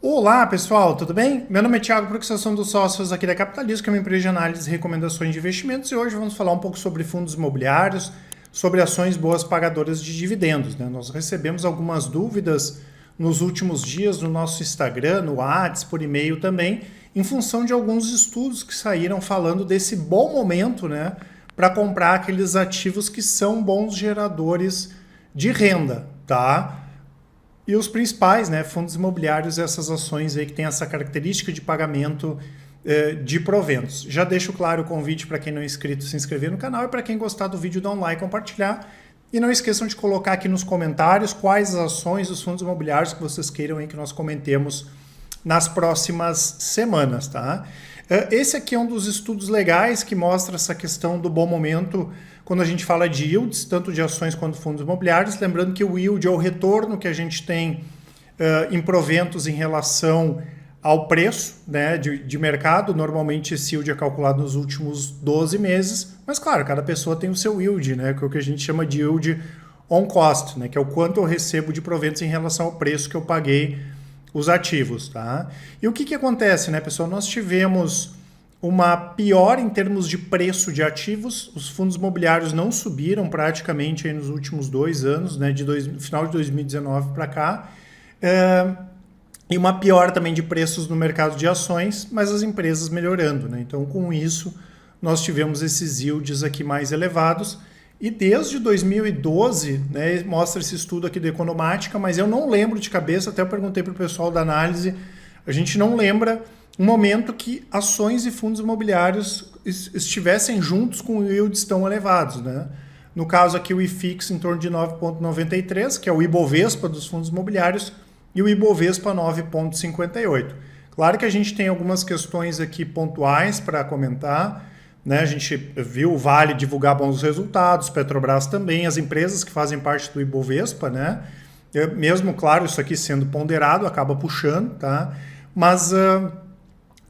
Olá pessoal, tudo bem? Meu nome é Thiago, Proxação dos Sócios aqui da Capitalismo, que é uma empresa de análise e recomendações de investimentos, e hoje vamos falar um pouco sobre fundos imobiliários, sobre ações boas pagadoras de dividendos, né? Nós recebemos algumas dúvidas nos últimos dias no nosso Instagram, no WhatsApp, por e-mail também, em função de alguns estudos que saíram falando desse bom momento, né, para comprar aqueles ativos que são bons geradores de renda, tá? E os principais, né, fundos imobiliários, essas ações aí que têm essa característica de pagamento de proventos. Já deixo claro o convite para quem não é inscrito se inscrever no canal e para quem gostar do vídeo dar um like e compartilhar. E não esqueçam de colocar aqui nos comentários quais as ações dos fundos imobiliários que vocês queiram aí que nós comentemos nas próximas semanas, tá? Esse aqui é um dos estudos legais que mostra essa questão do bom momento quando a gente fala de yields, tanto de ações quanto fundos imobiliários. Lembrando que o yield é o retorno que a gente tem em proventos em relação ao preço, né, de mercado. Normalmente esse yield é calculado nos últimos 12 meses, mas claro, cada pessoa tem o seu yield, né, que é o que a gente chama de yield on cost, né, que é o quanto eu recebo de proventos em relação ao preço que eu paguei os ativos, tá? E o que acontece, né, pessoal? Nós tivemos uma pior em termos de preço de ativos, os fundos imobiliários não subiram praticamente aí nos últimos 2 anos, né, final de 2019 para cá, e uma pior também de preços no mercado de ações, mas as empresas melhorando, né? Então, com isso, nós tivemos esses yields aqui mais elevados. E desde 2012, né, mostra esse estudo aqui da Economática, mas eu não lembro de cabeça, até eu perguntei para o pessoal da análise, a gente não lembra um momento que ações e fundos imobiliários estivessem juntos com yields tão elevados, né? No caso aqui o IFIX em torno de 9,93, que é o Ibovespa dos fundos imobiliários, e o Ibovespa 9,58. Claro que a gente tem algumas questões aqui pontuais para comentar, né? A gente viu o Vale divulgar bons resultados, Petrobras também, as empresas que fazem parte do Ibovespa, né? Mesmo, claro, isso aqui sendo ponderado, acaba puxando, tá? Mas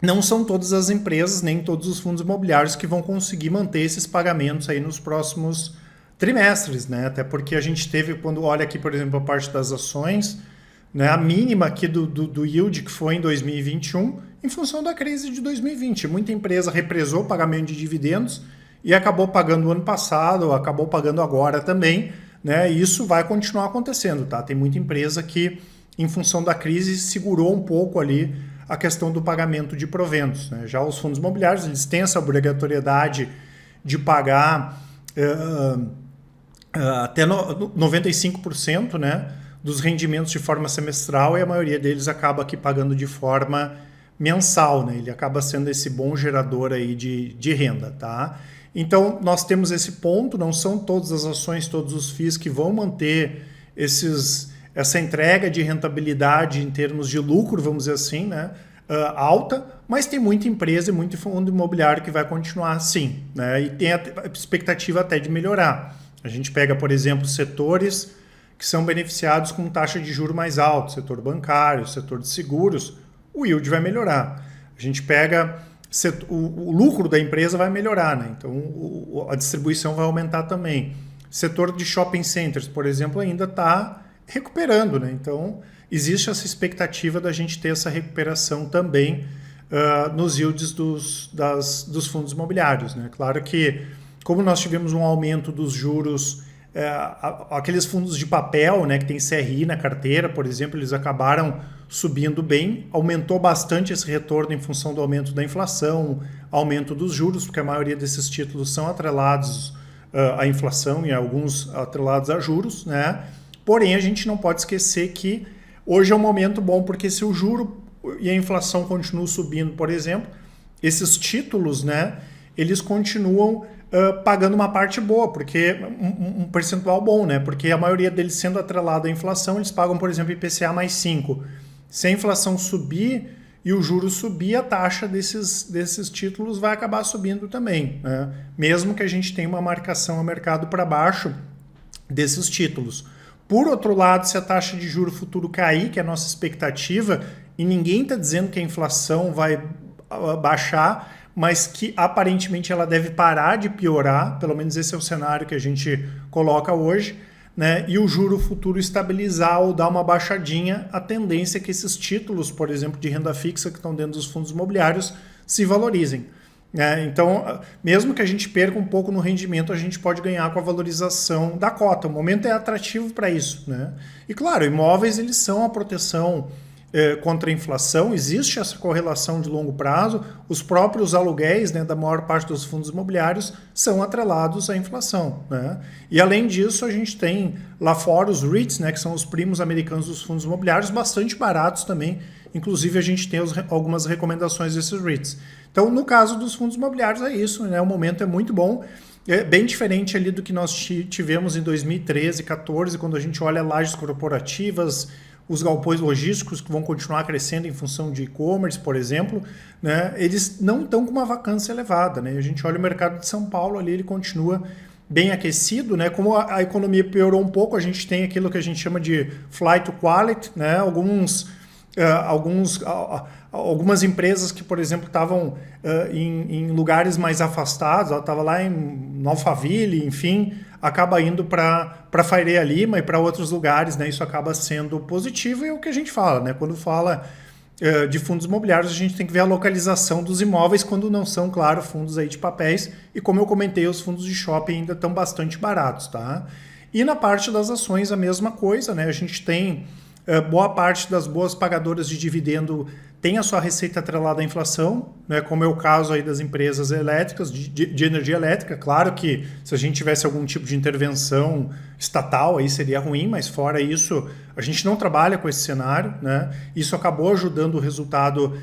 não são todas as empresas, nem todos os fundos imobiliários que vão conseguir manter esses pagamentos aí nos próximos trimestres, né? Até porque a gente teve, quando olha aqui, por exemplo, a parte das ações, né, a mínima aqui do yield que foi em 2021, em função da crise de 2020. Muita empresa represou o pagamento de dividendos e acabou pagando o ano passado, acabou pagando agora também, né? E isso vai continuar acontecendo, tá? Tem muita empresa que, em função da crise, segurou um pouco ali a questão do pagamento de proventos, né? Já os fundos imobiliários, eles têm essa obrigatoriedade de pagar até 95%, né, dos rendimentos de forma semestral, e a maioria deles acaba aqui pagando de forma mensal, né? Ele acaba sendo esse bom gerador aí de renda, tá? Então, nós temos esse ponto, não são todas as ações, todos os FIIs que vão manter essa entrega de rentabilidade em termos de lucro, vamos dizer assim, né, alta, mas tem muita empresa e muito fundo imobiliário que vai continuar assim, né? E tem a expectativa até de melhorar. A gente pega, por exemplo, setores que são beneficiados com taxa de juros mais alta, setor bancário, setor de seguros, o yield vai melhorar. A gente pega o lucro da empresa vai melhorar, né? Então a distribuição vai aumentar também. Setor de shopping centers, por exemplo, ainda está recuperando, né? Então existe essa expectativa da gente ter essa recuperação também nos yields dos fundos imobiliários, né? Claro que, como nós tivemos um aumento dos juros, aqueles fundos de papel, né, que tem CRI na carteira, por exemplo, eles acabaram subindo bem, aumentou bastante esse retorno em função do aumento da inflação, aumento dos juros, porque a maioria desses títulos são atrelados à inflação e alguns atrelados a juros, né? Porém, a gente não pode esquecer que hoje é um momento bom, porque se o juro e a inflação continuam subindo, por exemplo, esses títulos, né, eles continuam pagando uma parte boa, porque um percentual bom, né? Porque a maioria deles sendo atrelado à inflação, eles pagam, por exemplo, IPCA mais 5. Se a inflação subir e o juro subir, a taxa desses títulos vai acabar subindo também, né? Mesmo que a gente tenha uma marcação a mercado para baixo desses títulos. Por outro lado, se a taxa de juro futuro cair, que é a nossa expectativa, e ninguém está dizendo que a inflação vai baixar, mas que aparentemente ela deve parar de piorar, pelo menos esse é o cenário que a gente coloca hoje, né, e o juro futuro estabilizar ou dar uma baixadinha, a tendência é que esses títulos, por exemplo, de renda fixa que estão dentro dos fundos imobiliários se valorizem. Então, mesmo que a gente perca um pouco no rendimento, a gente pode ganhar com a valorização da cota. O momento é atrativo para isso, né? E claro, imóveis eles são a proteção contra a inflação, existe essa correlação de longo prazo, os próprios aluguéis, né, da maior parte dos fundos imobiliários são atrelados à inflação, né? E além disso, a gente tem lá fora os REITs, né, que são os primos americanos dos fundos imobiliários, bastante baratos também, inclusive a gente tem algumas recomendações desses REITs. Então, no caso dos fundos imobiliários é isso, né? O momento é muito bom, é bem diferente ali do que nós tivemos em 2013, 2014, quando a gente olha lajes corporativas, os galpões logísticos que vão continuar crescendo em função de e-commerce, por exemplo, né, eles não estão com uma vacância elevada, né? A gente olha o mercado de São Paulo ali, ele continua bem aquecido, né? Como a economia piorou um pouco, a gente tem aquilo que a gente chama de flight to quality, né? Algumas empresas que, por exemplo, estavam em lugares mais afastados, ela estava lá em Alphaville, enfim, acaba indo para Faria Lima e para outros lugares, né? Isso acaba sendo positivo e é o que a gente fala, né? Quando fala de fundos imobiliários, a gente tem que ver a localização dos imóveis quando não são, claro, fundos aí de papéis. E como eu comentei, os fundos de shopping ainda estão bastante baratos, tá? E na parte das ações, a mesma coisa, né? A gente tem boa parte das boas pagadoras de dividendo tem a sua receita atrelada à inflação, né, como é o caso aí das empresas elétricas, de energia elétrica. Claro que se a gente tivesse algum tipo de intervenção estatal, aí seria ruim, mas fora isso, a gente não trabalha com esse cenário, né? Isso acabou ajudando o resultado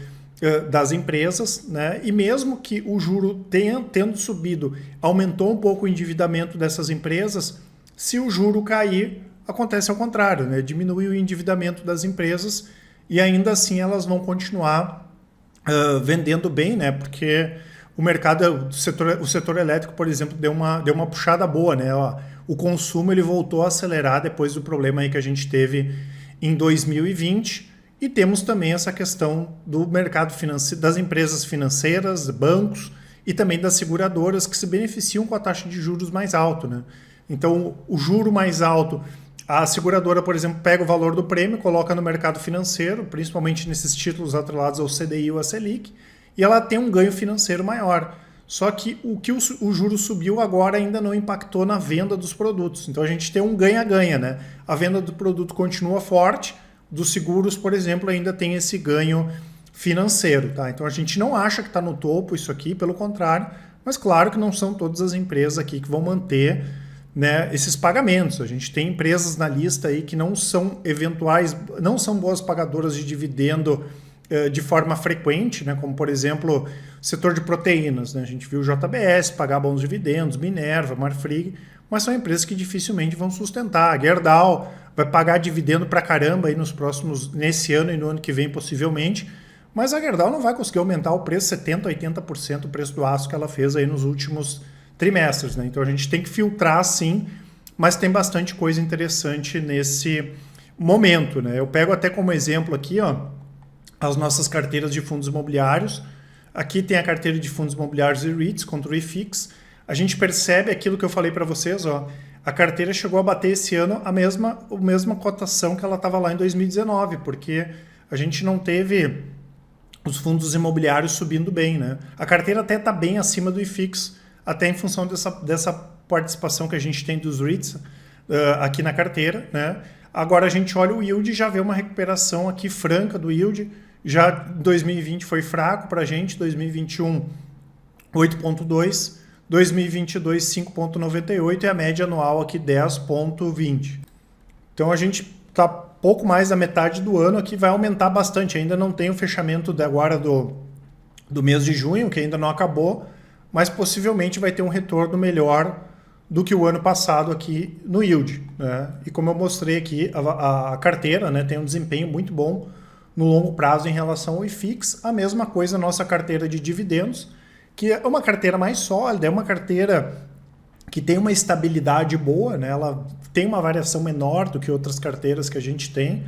das empresas, né? E mesmo que o juro tendo subido, aumentou um pouco o endividamento dessas empresas, se o juro cair, acontece ao contrário, né? Diminui o endividamento das empresas e ainda assim elas vão continuar vendendo bem, né? Porque o mercado, o setor elétrico, por exemplo, deu uma puxada boa, né? O consumo ele voltou a acelerar depois do problema aí que a gente teve em 2020 e temos também essa questão do mercado financeiro, das empresas financeiras, bancos e também das seguradoras que se beneficiam com a taxa de juros mais alta, né? Então, o juro mais alto, a seguradora, por exemplo, pega o valor do prêmio, coloca no mercado financeiro, principalmente nesses títulos atrelados ao CDI ou à Selic, e ela tem um ganho financeiro maior. Só que o juro subiu agora ainda não impactou na venda dos produtos. Então a gente tem um ganha-ganha, né? A venda do produto continua forte, dos seguros, por exemplo, ainda tem esse ganho financeiro, tá? Então a gente não acha que está no topo isso aqui, pelo contrário, mas claro que não são todas as empresas aqui que vão manter, né, esses pagamentos. A gente tem empresas na lista aí que não são eventuais, não são boas pagadoras de dividendo de forma frequente, né, como por exemplo o setor de proteínas, né? A gente viu o JBS pagar bons dividendos, Minerva, Marfrig, mas são empresas que dificilmente vão sustentar. A Gerdau vai pagar dividendo pra caramba aí nesse ano e no ano que vem possivelmente, mas a Gerdau não vai conseguir aumentar o preço 70%, 80% o preço do aço que ela fez aí nos últimos trimestres, né? Então a gente tem que filtrar sim, mas tem bastante coisa interessante nesse momento, né? Eu pego até como exemplo aqui, ó, as nossas carteiras de fundos imobiliários. Aqui tem a carteira de fundos imobiliários e REITs contra o IFIX. A gente percebe aquilo que eu falei para vocês, ó, a carteira chegou a bater esse ano a mesma cotação que ela estava lá em 2019, porque a gente não teve os fundos imobiliários subindo bem, né? A carteira até está bem acima do IFIX, até em função dessa participação que a gente tem dos REITs aqui na carteira, né? Agora a gente olha o yield e já vê uma recuperação aqui franca do yield. Já 2020 foi fraco para a gente, 2021 8,2, 2022 5,98 e a média anual aqui 10,20. Então a gente está pouco mais da metade do ano aqui, vai aumentar bastante. Ainda não tem o fechamento agora do mês de junho, que ainda não acabou, mas possivelmente vai ter um retorno melhor do que o ano passado aqui no yield, né? E como eu mostrei aqui, a carteira, né, tem um desempenho muito bom no longo prazo em relação ao IFIX. A mesma coisa a nossa carteira de dividendos, que é uma carteira mais sólida, é uma carteira que tem uma estabilidade boa, né? Ela tem uma variação menor do que outras carteiras que a gente tem,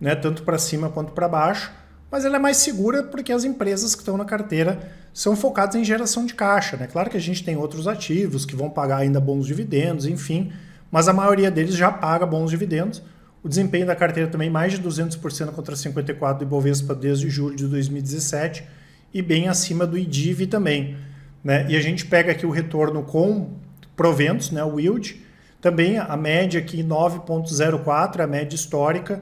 né, tanto para cima quanto para baixo, mas ela é mais segura porque as empresas que estão na carteira são focadas em geração de caixa, né? Claro que a gente tem outros ativos que vão pagar ainda bons dividendos, enfim, mas a maioria deles já paga bons dividendos. O desempenho da carteira também mais de 200% contra 54% do Ibovespa desde julho de 2017 e bem acima do IDIV também, né? E a gente pega aqui o retorno com proventos, né, o yield, também a média aqui 9,04, a média histórica.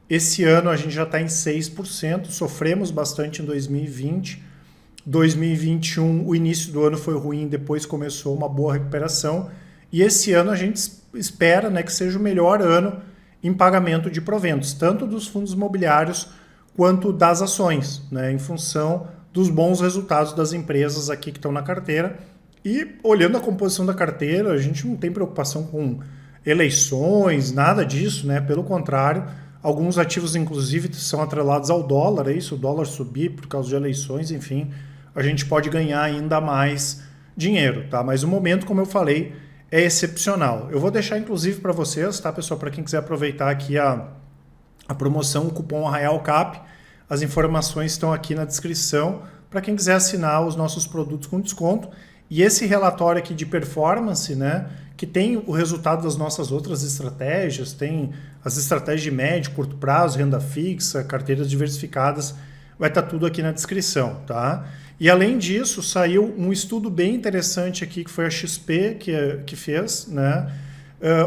Esse ano a gente já está em 6%, sofremos bastante em 2020. 2021, o início do ano foi ruim, depois começou uma boa recuperação. E esse ano a gente espera, né, que seja o melhor ano em pagamento de proventos, tanto dos fundos imobiliários quanto das ações, né, em função dos bons resultados das empresas aqui que estão na carteira. E olhando a composição da carteira, a gente não tem preocupação com eleições, nada disso, né? Pelo contrário, alguns ativos, inclusive, são atrelados ao dólar, é isso, o dólar subir por causa de eleições, enfim, a gente pode ganhar ainda mais dinheiro, tá? Mas o momento, como eu falei, é excepcional. Eu vou deixar, inclusive, para vocês, tá, pessoal? Para quem quiser aproveitar aqui a promoção, o cupom ARREALCAP, as informações estão aqui na descrição, para quem quiser assinar os nossos produtos com desconto. E esse relatório aqui de performance, né, que tem o resultado das nossas outras estratégias, tem as estratégias de médio, curto prazo, renda fixa, carteiras diversificadas, vai estar tudo aqui na descrição, tá? E além disso, saiu um estudo bem interessante aqui, que foi a XP que fez, né,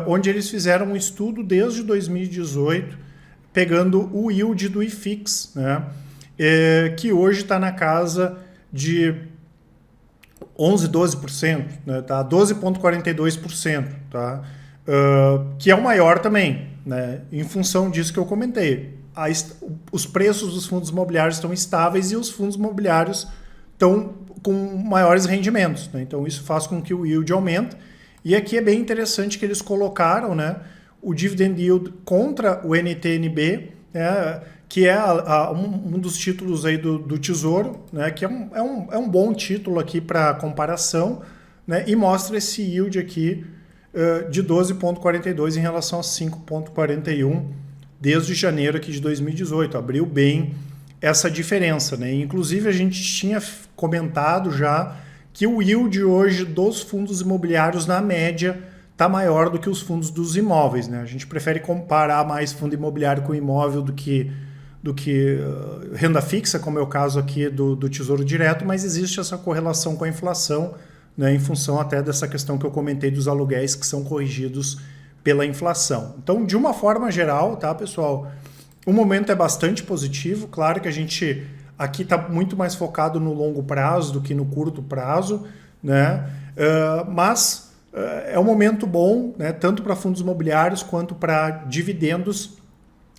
onde eles fizeram um estudo desde 2018, pegando o yield do IFIX, né, que hoje está na casa de 11, 12%, né, tá? 12,42%, tá? Que é o maior também, né? Em função disso que eu comentei. Os preços dos fundos imobiliários estão estáveis e os fundos imobiliários estão com maiores rendimentos, né? Então isso faz com que o yield aumente. E aqui é bem interessante que eles colocaram, né, o dividend yield contra o NTNB, né, que é um dos títulos aí do Tesouro, né, que é um bom título aqui para comparação, né, e mostra esse yield aqui de 12,42 em relação a 5,41 desde janeiro aqui de 2018. Abriu bem essa diferença, né? Inclusive a gente tinha comentado já que o yield hoje dos fundos imobiliários na média está maior do que os fundos dos imóveis, né? A gente prefere comparar mais fundo imobiliário com imóvel do que renda fixa, como é o caso aqui do Tesouro Direto, mas existe essa correlação com a inflação, né, em função até dessa questão que eu comentei dos aluguéis que são corrigidos pela inflação. Então, de uma forma geral, tá, pessoal, o momento é bastante positivo. Claro que a gente aqui está muito mais focado no longo prazo do que no curto prazo, né? Mas é um momento bom, né, tanto para fundos imobiliários quanto para dividendos.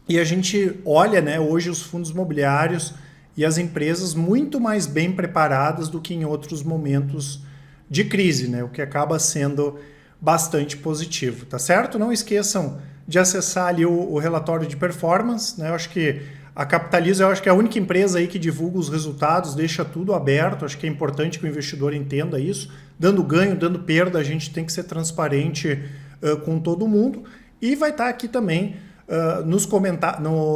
E a gente olha, né, hoje os fundos imobiliários e as empresas muito mais bem preparadas do que em outros momentos de crise, né, o que acaba sendo bastante positivo, tá certo? Não esqueçam de acessar ali o relatório de performance, né? Eu acho que a Capitaliza, eu acho que é a única empresa aí que divulga os resultados, deixa tudo aberto. Acho que é importante que o investidor entenda isso. Dando ganho, dando perda, a gente tem que ser transparente com todo mundo. E vai estar aqui também nos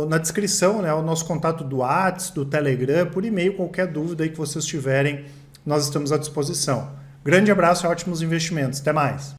na descrição, né, o nosso contato do WhatsApp, do Telegram, por e-mail, qualquer dúvida aí que vocês tiverem, nós estamos à disposição. Grande abraço e ótimos investimentos. Até mais!